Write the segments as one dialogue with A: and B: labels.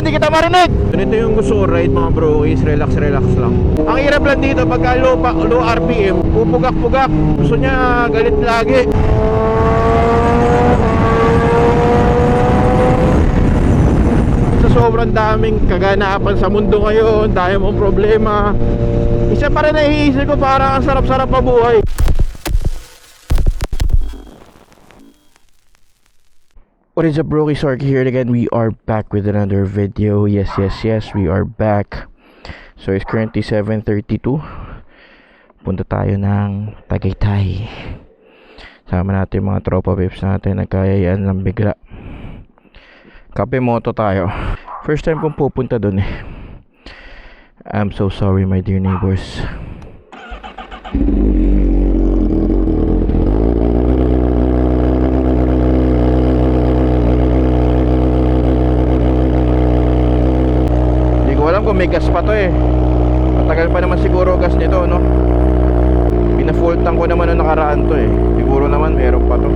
A: hindi kita marinig. Ganito yung gusto ko ride mga bro, is relax lang. Ang hirap lang dito pagka low RPM, pupugak-pugak. Gusto niya galit lagi. Sa sobrang daming kaganapan sa mundo ngayon, dahil mong problema, isa pa rin naiisip ko, parang ang sarap-sarap mabuhay. What is up, Brokey Sark here again. We are back with another video. Yes, we are back. So it's currently 7:32. Punta tayo ng Tagaytay. Sama natin yung mga tropa pips natin. Nagkayayaan lang bigla. Kape moto tayo. First time kong pupunta dun eh. I'm so sorry my dear neighbors. Kung may gas pa to eh. Matagal pa naman siguro gas nito, no? Pina-faultan ko naman nung nakaraan to eh. Siguro naman meron pa to.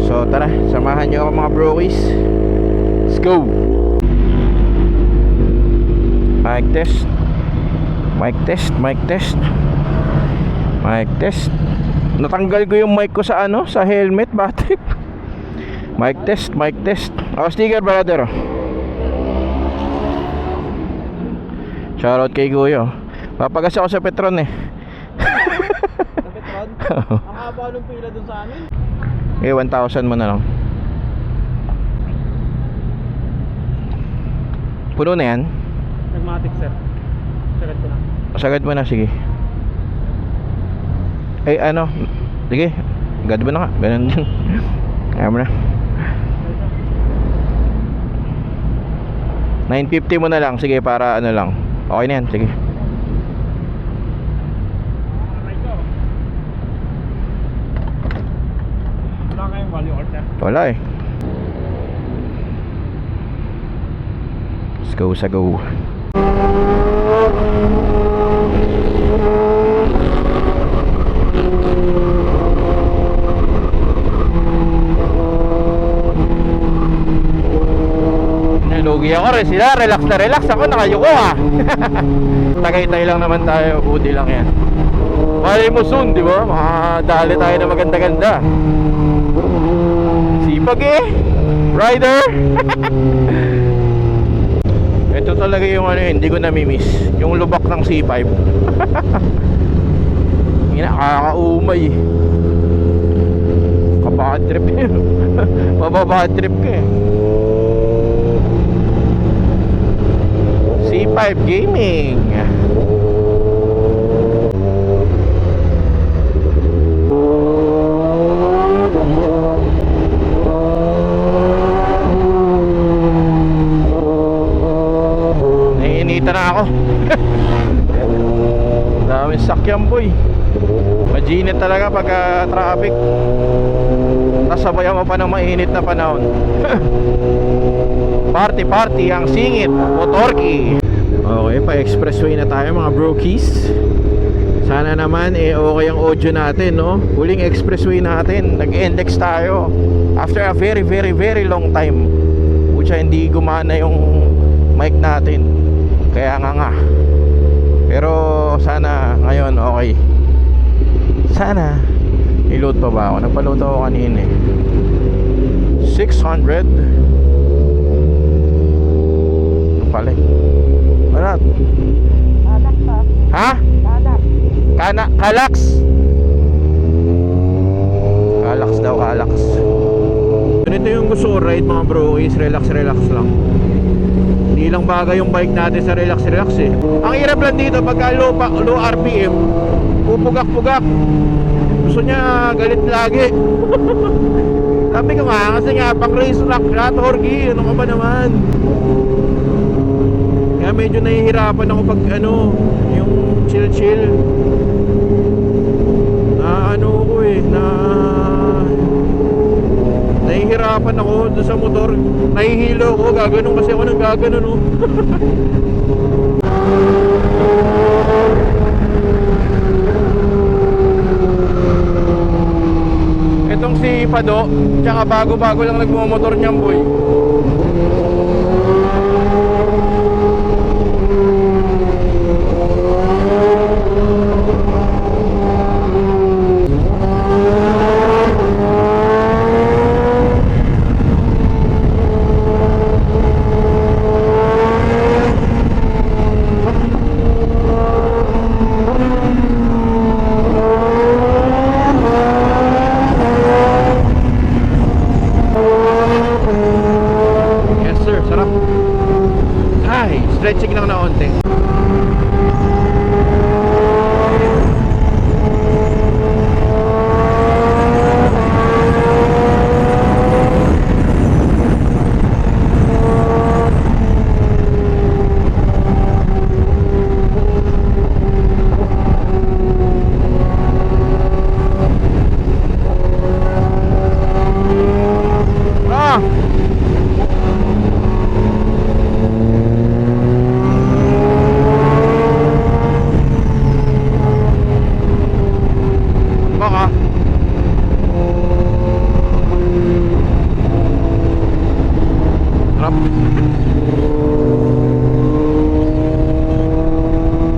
A: So tara, samahan nyo ako mga brokies. Let's go. Mic test. Mic test, mic test. Mic test. Natanggal ko yung mic ko sa ano, sa helmet, battery. Mic test, mic test. Oh, sticker brother. Shoutout kay Guyo. Papagas ako sa Petron eh.
B: Sa Petron? Ang haba nung pila dun sa amin.
A: Eh, 1,000 mo na lang. Puno na yan?
B: Nagmatic sir. Sagad ko na.
A: Sagad mo na, sige. Eh, ano? Sige, agad mo na ka. Ganun din. Kaya mo na. 950 mo na lang. Sige, para ano lang. Okay na yan, sige.
B: Wala kayong value order?
A: Wala eh. Let's go sa go. Lugi ako rin sila, relax na relax ako, nakayuko ha. Tagaytay lang naman tayo, budi lang yan. Malay mo soon, di ba? Makadali tayo na maganda-ganda. Sipag eh, rider. Ito talaga yung ano, hindi ko namimiss, yung lubak ng C5. Nakakaumay. Kabad trip yun. Mababad trip ka eh. C5 Gaming. Naiinita na ako. Daming sakyan boy. Majinit talaga pagka traffic. Tapos sabayan mo pa ng mainit na panahon. Party ang singit motorki. Okay, pa expressway na tayo mga brokies. Sana naman okay ang audio natin, no? Huling expressway natin, nag-index tayo after a very long time. Pucha, hindi gumana yung mic natin. Kaya nga. Pero sana ngayon okay. Sana i-load pa ba ako? Nagpa-load ako kanina eh. 600 pala. Ano?
B: Kalak pa.
A: Ha?
B: Kalak.
A: Kalax. Kalax daw, kalax. Ganito yung gusto ko ride mga bro, is relax lang. Hindi lang bagay yung bike natin sa relax eh. Ang hirap lang dito pagka low RPM, pupugak-pugak. Gusto niya galit lagi. Sabi ko nga, kasi nga pang race track siya, Torgi, ano ka ba naman? Kaya medyo nahihirapan ako pag ano, yung chill na ano ko eh, na nahihirapan ako doon sa motor. Nahihilo ko, gaganon kasi ako nang gaganon oh. Itong si Pado, tsaka bago-bago lang nagmumotor niyang boy. stretching lang na onte. Baka harap.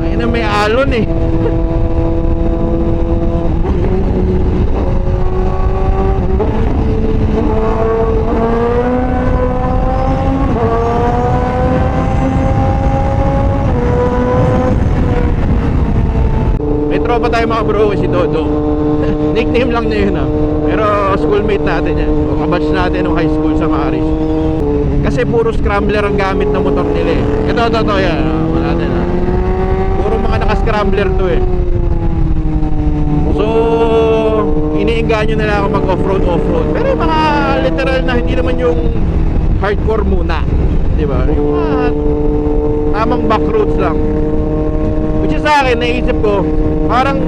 A: Ayun na, may alon eh. May tropa tayo mga bro, si Dodo. Nickname lang niya yun pero schoolmate natin yan, o kabatch natin nung high school sa Maris. Kasi puro scrambler ang gamit na motor nila eh. Ito yan, wala din puro mga naka-scrambler to eh. So iniinganyo nila ako mag off-road. Pero yung mga literal na hindi naman yung hardcore muna, di ba? Yung mga tamang back roads lang. Which is sa akin, naisip ko parang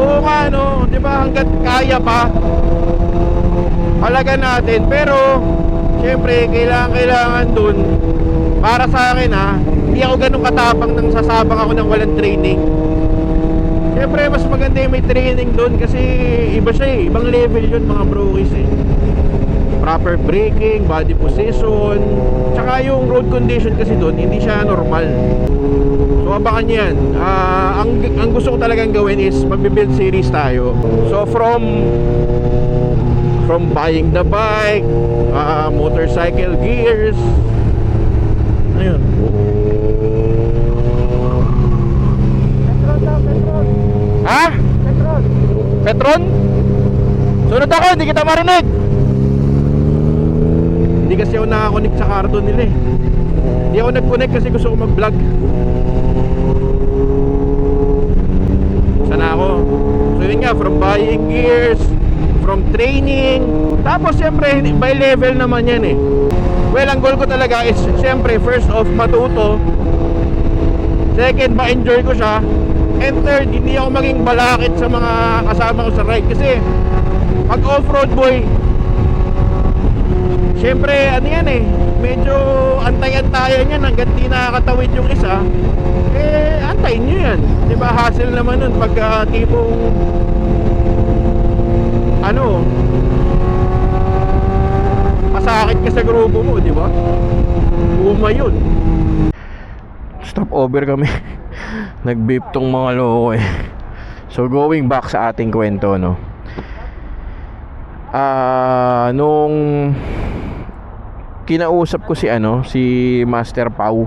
A: oo nga no, di ba, hanggat kaya pa halaga natin, pero syempre kailangan dun para sa akin hindi ako ganun katapang nang sasabak ako ng walang training. Syempre mas maganda yung may training dun kasi iba siya eh, ibang level yun mga brokies eh. Proper braking, body position, tsaka yung road condition kasi dun hindi siya normal. So abangan nyo yan. Ang gusto ko talagang gawin is magbe-build series tayo. So from buying the bike, motorcycle gears, ayun. Petron. Ha? Petron? Sunod ako, hindi kita marinig. Hindi kasi ako nakakonect sa karton nila eh. Hindi ako nag-connect kasi gusto ko mag-vlog. Sana ako. So yun nga, from buying gears, from training, tapos siyempre by level naman yan eh. Well, ang goal ko talaga is siyempre first off matuto, second ma-enjoy ko siya, and third hindi ako maging balakit sa mga kasama ko sa ride. Kasi pag off-road boy, siyempre ano yan eh, medyo antay-antayan yan hanggang di nakakatawid yung isa. Antayin nyo yan, di ba? Hassle naman nun pagka tipong masakit ka sa grupo mo, di ba? Uma yun. Stop over kami. Nag-beep tong mga loko eh. So going back sa ating kwento, no, nung kinausap ko si Master Pau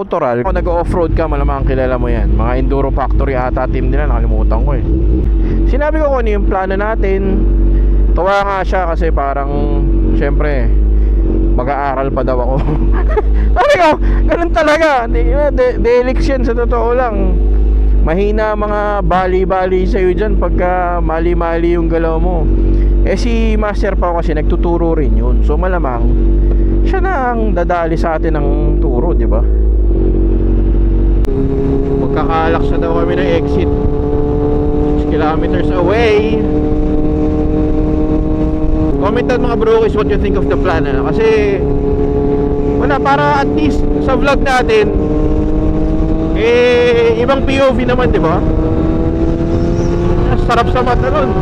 A: Toral, kung nag-off-road ka, malamang kilala mo yan. Mga Enduro Factory ata team nila, nakalimutan ko eh. Sinabi ko kung ano yung plano natin. Tawa nga siya kasi parang syempre mag-aaral pa daw ako. Sabi ko, ganun talaga. Delix yan sa totoo lang. Mahina mga bali-bali sa'yo dyan pagka mali-mali yung galaw mo. Si Master Pau kasi nagtuturo rin yun. So malamang siya na ang dadali sa atin ng turo, di ba? Magkakalaksa daw kami ng exit 6 kilometers away. Comment down mga bro is what you think of the plan kasi wala, para at least sa vlog natin ibang POV naman, di ba? Sarap sa mata nun.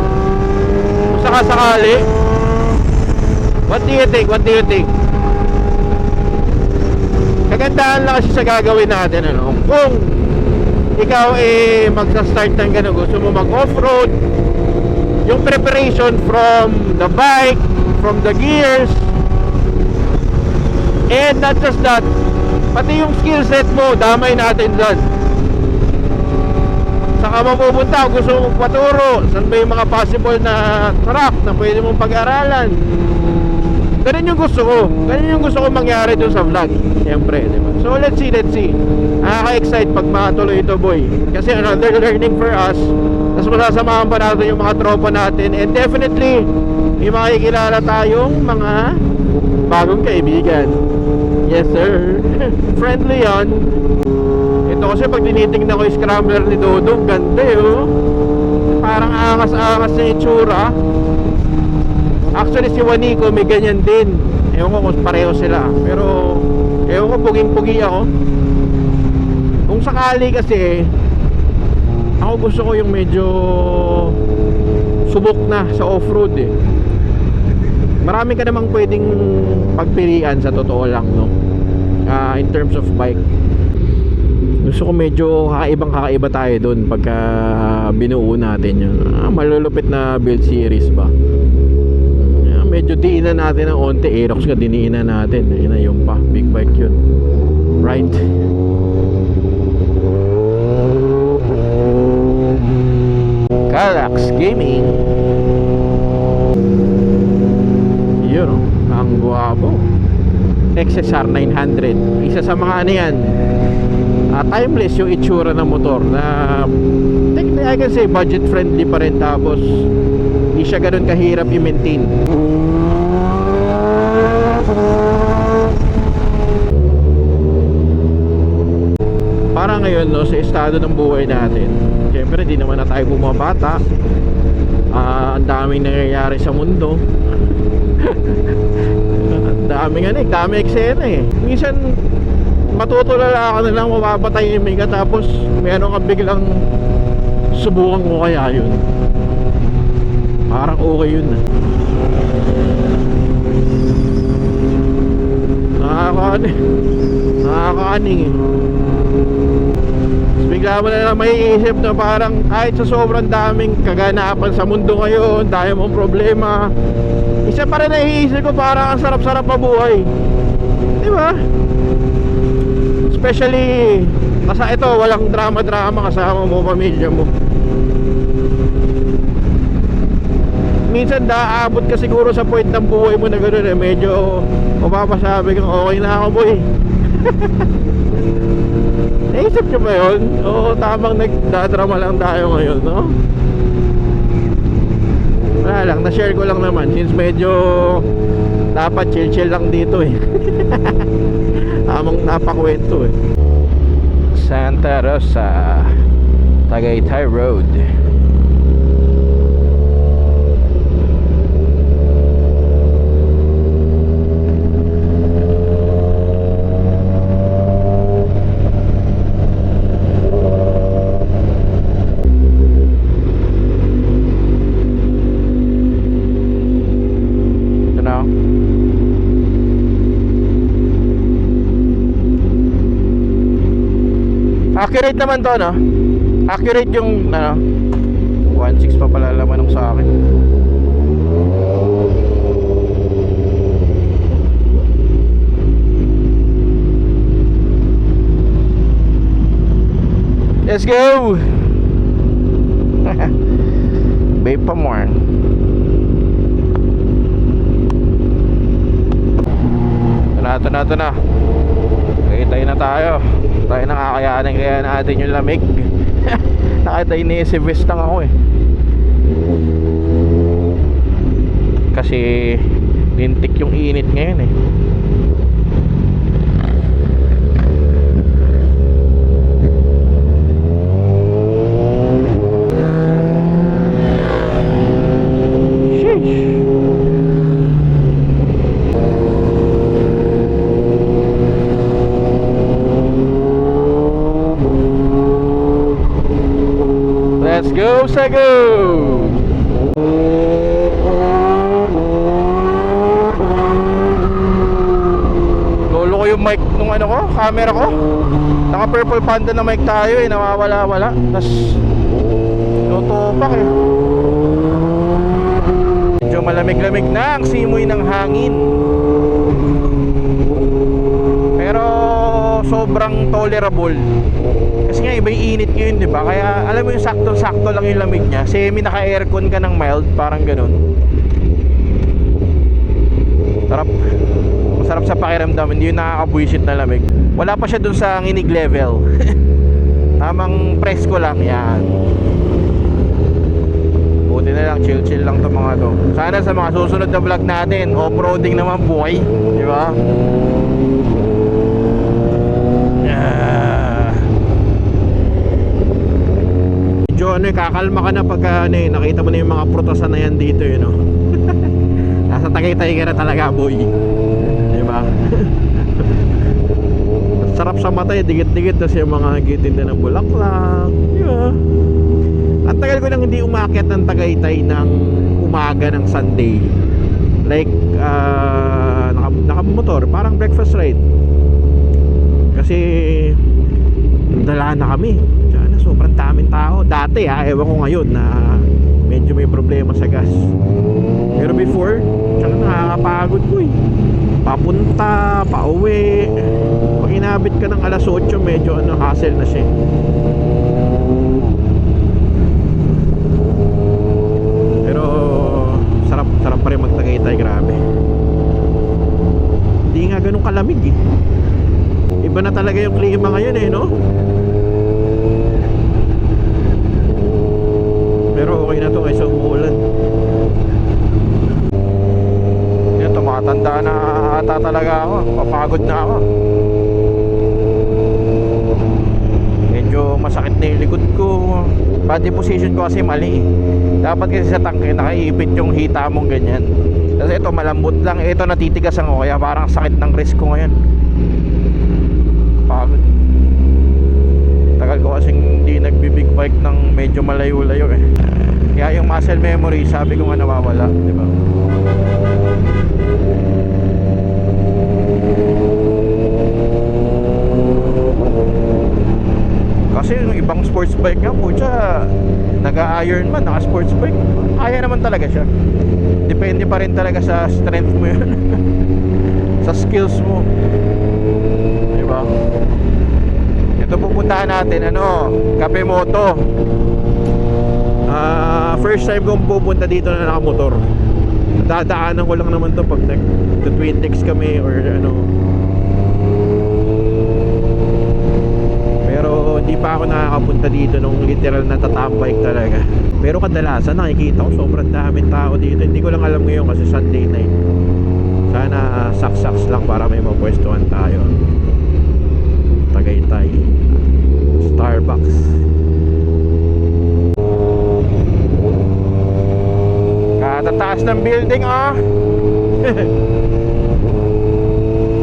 A: Sakasakali. What do you think? Kagandahan lang kasi sa gagawin natin, kung ikaw magsa-start ng gano'n, gusto mo mag-off-road, yung preparation from the bike, from the gears, and not just that, pati yung skill set mo, damay natin dyan. Saka mapupunta, gusto mong paturo, saan ba yung mga possible na track na pwede mong pag-aralan. Ganun yung gusto ko. Ganun yung gusto ko mangyari dun sa vlog. Siyempre, di ba? So let's see. Nakaka-excite pag matuloy ito, boy. Kasi another learning for us. Tapos masasamahan pa natin yung mga tropa natin. And definitely, may makikilala tayong mga bagong kaibigan. Yes, sir. Friendly yan. Ito kasi pag tinitingnan ko yung scrambler ni Dodong, ganda oh. Parang angas-angas na itsura. Actually si Waniko may ganyan din. Ewan ko kung pareho sila. Pero ewan ko, puging-pugi ako. Kung sakali kasi, ako gusto ko yung medyo subok na sa off-road eh. Marami ka namang pwedeng pagpilian sa totoo lang, no? In terms of bike. Gusto ko medyo kakaiba tayo dun pagka binuo natin yun. Malulupit na build series ba? Medyo diinan natin ng onte. Aerox ka diniinan natin. Yun na yung pa, big bike yun. Right? Galax Gaming. Yun oh, ang guwapo. XSR 900. Isa sa mga ano yan, timeless yung itsura ng motor na technically I can say budget friendly pa rin. Tapos hindi siya ganun kahirap i-maintain. Para ngayon no, sa estado ng buhay natin, syempre di naman na tayo bumabata. Ang daming nangyayari sa mundo. Daming eksena eh. Minsan matutulala ka na lang, mapapatahimik ka, tapos meron ka biglang subukan ko kaya yun. Parang okay yun na. Nakakaaning eh. Tapos bigla mo na lang maiisip na parang kahit sa sobrang daming kaganapan sa mundo ngayon, dahil mong problema, isa pa rin naiisip ko parang ang sarap-sarap mabuhay. Di ba? Especially kasi ito, walang drama-drama, kasama mo, pamilya mo. Minsan aabot ka siguro sa point ng buhay mo na gano'n eh, medyo mapapasabi kang okay na ako, boy. Naisip nyo ba yun? Oo, tamang nagdadrama lang tayo ngayon, no? Wala lang, na-share ko lang naman since medyo dapat chill-chill lang dito eh. Tamang napakwento eh. Santa Rosa, Tagaytay Road. Accurate naman to, no? Accurate yung, 1.6 pa pala laman ng sa akin. Let's go! Babe pa more. Ito na. Tayo na tayo. Tayo nakakayanin kaya natin yung lamig. Nakatay ni si Vestang ako eh. Kasi lintik yung init ngayon eh. Let's go, Sego! Lolo ko yung mic nung camera ko. Naka purple panda na mic tayo eh, nawawala-wala. Tas tutupak eh. Medyo malamig-lamig na ang simoy ng hangin. Pero sobrang tolerable. Kasi nga iba yung init ngayon, di ba? Kaya alam mo yung sakto-sakto lang yung lamig niya. Semi naka-aircon ka ng mild, parang ganun. Sarap. Masarap sa pakiramdam, hindi yung nakakabwisit na lamig. Wala pa siya dun sa nginig level. Tamang presko lang yan. Buti na lang, chill lang to mga to. Sana sa mga susunod na vlog natin, off-roading naman buhay, di ba? Medyo kakalma ka na pagka nakita mo na yung mga prutasan na yan dito, yun, no? Nasa Tagaytay ka na talaga, boy. Di ba? Sarap sa mata, dikit-dikit kasi yung mga gitinda ng bulaklak. Di ba? Ang tagal ko nang hindi umakyat ng Tagaytay ng umaga ng Sunday. Like, nakamotor, parang breakfast ride. Kasi, dala na kami. Diyan, sobrang daming tao. Dati ewan ko ngayon na medyo may problema sa gas. Pero before, tsaka nakakapagod ko eh. Papunta, pauwi. Pag inabit ka ng alas 8, medyo hassle na siya. Pero sarap pa rin mag-Tagaytay, grabe. Hindi nga ganun kalamig eh. Iba na talaga yung klima ngayon eh, no? Pero okay na to kaysa umuulan. Yan, tumatanda na ata talaga ako. Papagod na ako. Medyo masakit na yung likod ko. Body position ko kasi mali. Dapat kasi sa tangke nakaipit yung hita mong ganyan. Kasi ito malambot lang. Ito natitigasan ko kaya parang sakit ng wrist ko ngayon. Pagod. Tagal ko kasing hindi nagbi-big bike ng medyo malayo-layo eh. Kaya yung muscle memory sabi ko nga nawawala, di ba? Kasi yung ibang sports bike nga po siya naka-Ironman, naka-sports bike, kaya naman talaga siya. Depende pa rin talaga sa strength mo yun. Sa skills mo, di ba? Ito pupuntahan natin, Kapemoto. First time kong pupunta dito na nakamotor. Dadaanan ko lang naman to pag nag-twin decks kami or Pero hindi pa ako nakakapunta dito nung literal na tatambike talaga. Pero kadalasan nakikita ko sobrang daming tao dito. Hindi ko lang alam ngayon kasi Sunday night. Sana saks lang para may mapwestuhan tayo. Tagaytay Starbucks. Katataas ng building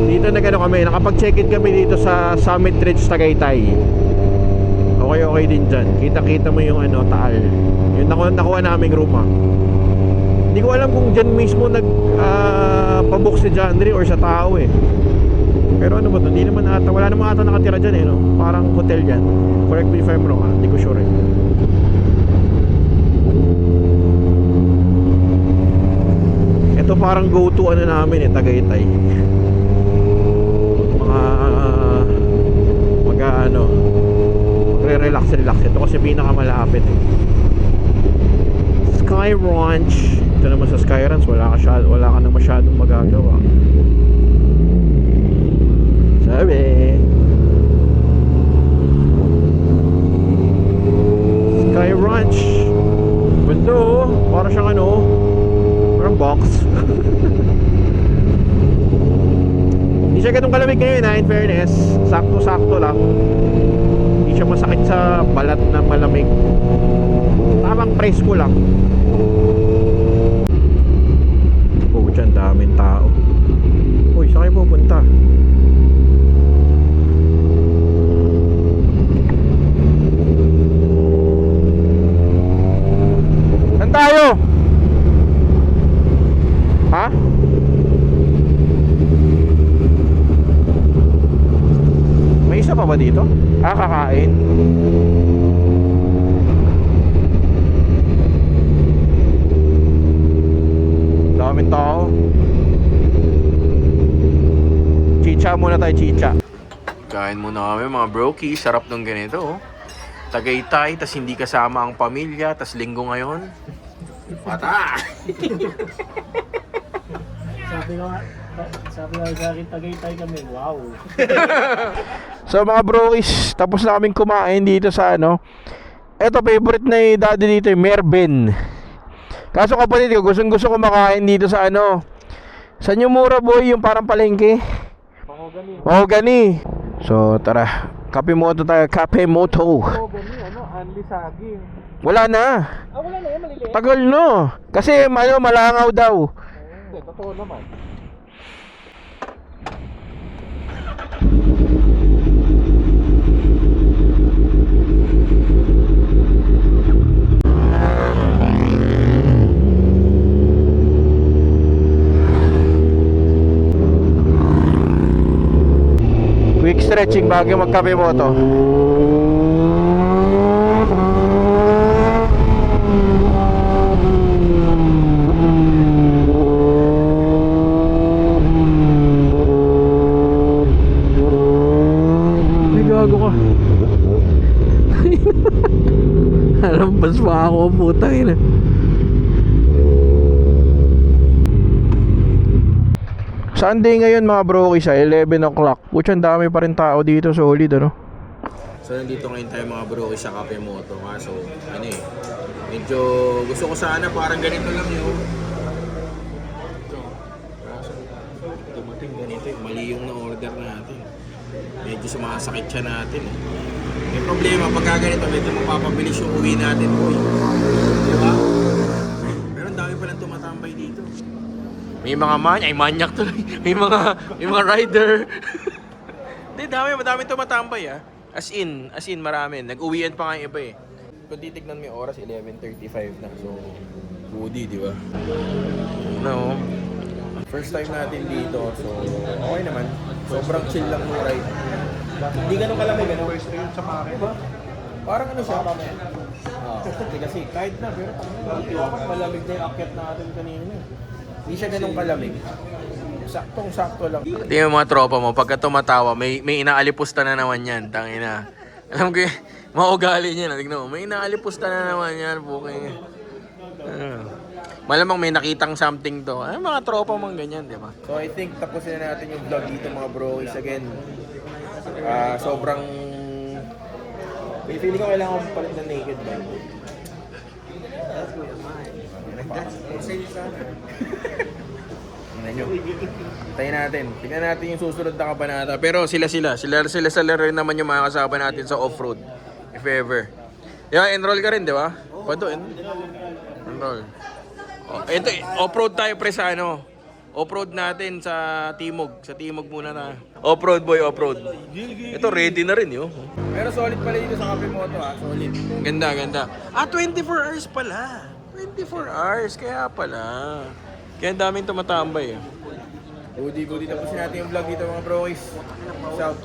A: Dito kami, nakapag-check-in kami dito sa Summit Ridge Tagaytay. Okay din dyan. Kita-kita mo yung Taal. Yung nakuha naming room Hindi ko alam kung dyan mismo pabook si Jandre or sa tao eh. Pero ano ba ito? Hindi naman ata, wala naman ata nakatira dyan eh, no? Parang hotel dyan. Correct me if I'm wrong Hindi ko sure eh. Ito parang go-to namin eh, Tagaytay. Magre-relax ito kasi pinakamalapit eh. Sky Ranch. Ito naman sa Sky Ranch wala ka na masyadong magagawa. Sabi Sky Ranch bando, para siyang parang box. Hindi siya ganun kalamig ngayon in fairness. Sakto-sakto lang. Hindi siya masakit sa balat na malamig. Tamang presko lang. Dyan daming tao. Uy, saan kayo pupunta? Saan tayo? Ha? May isa pa ba dito? Kakain. Daming tao. Chicha muna tayo, chicha. Kain muna kami mga broki. Sarap ng ganito. Tagaytay, tas hindi kasama ang pamilya, tas linggo ngayon. Mata!
B: Sabi nga sa akin, Tagaytay kami. Wow.
A: So mga brokies, tapos na kaming kumain dito sa ano. Eto, favorite na ni daddy dito, yung Merben. Kaso kapatid ko, gustong gusto ko makain dito sa ano. Saan yung mura boy, yung parang palengke? Mahogany. So tara, Kape Moto tayo, Kape Moto.
B: Anli saging.
A: Wala na.
B: Wala na yan, maliliit.
A: Tagal no. Kasi ano, malangaw daw.
B: Hindi, totoo naman.
A: Quick stretching bago magkape moto. Ay, gago ka. Halampas pa ako, putang ina. Sunday ngayon mga bro, sa 11 o'clock. Pucha, ang dami pa rin tao dito, solid ano. So nandito ngayon tayo mga bro sa Kape Moto. Kaso ano eh, medyo gusto ko sana parang ganito lang yun. Ito. Kaso dumating ganito eh. Mali yung na-order natin. Medyo sumasakit siya natin eh. May problema pagka ganito, medyo mapapabilis yung uwi natin boy. Diba? Pero ang dami palang tumatambay dito. May mga manyak tuloy. May mga rider. Hindi, madami tumatambay ah. As in marami. Nag-uwian pa nga yung iba eh. Kung titignan mo yung oras, 11:35 na. So, goodie, di ba? No. First time natin dito, so okay naman. Sobrang chill lang yung ride. Hindi ganun kalamig, ano? First time sa pare. Diba? Parang ano siya? Kasi kahit na, pero malamig na yung akyat natin kanina. Hindi siya ganun kalamig. Saktong-sakto lang. Tingnan yung mga tropa mo, pagka tumatawa, may inaalipusta na naman yan. Tangina. Alam ko yung mga ugali niya. Tignan mo, may inaalipusta na naman yan. Bukay. Malamang may nakitang something to. Ay, mga tropa mong ganyan, di ba? So I think tapusin na natin yung vlog dito mga bro. Again, sobrang... May feeling ko kailangan palit na naked ba? Tingnan nyo. Tayo natin. Tingnan natin yung susunod na kabanata. Pero sila rin naman yung mga kasama natin sa off-road. If ever. Yeah, enroll ka rin, di ba? Pato, enroll. Oh, ito, off-road tayo pre sa ano. Off-road natin sa Timog. Sa Timog muna na. Off-road boy, off-road. Ito, ready na rin yun. Pero solid pala dito sa Kape Moto ha. Solid. Ganda. 24 hours pala. 24 hours, kaya pala. Kaya daming tumatambay eh. Goodie. Tapusin natin yung vlog dito mga bro. Shout.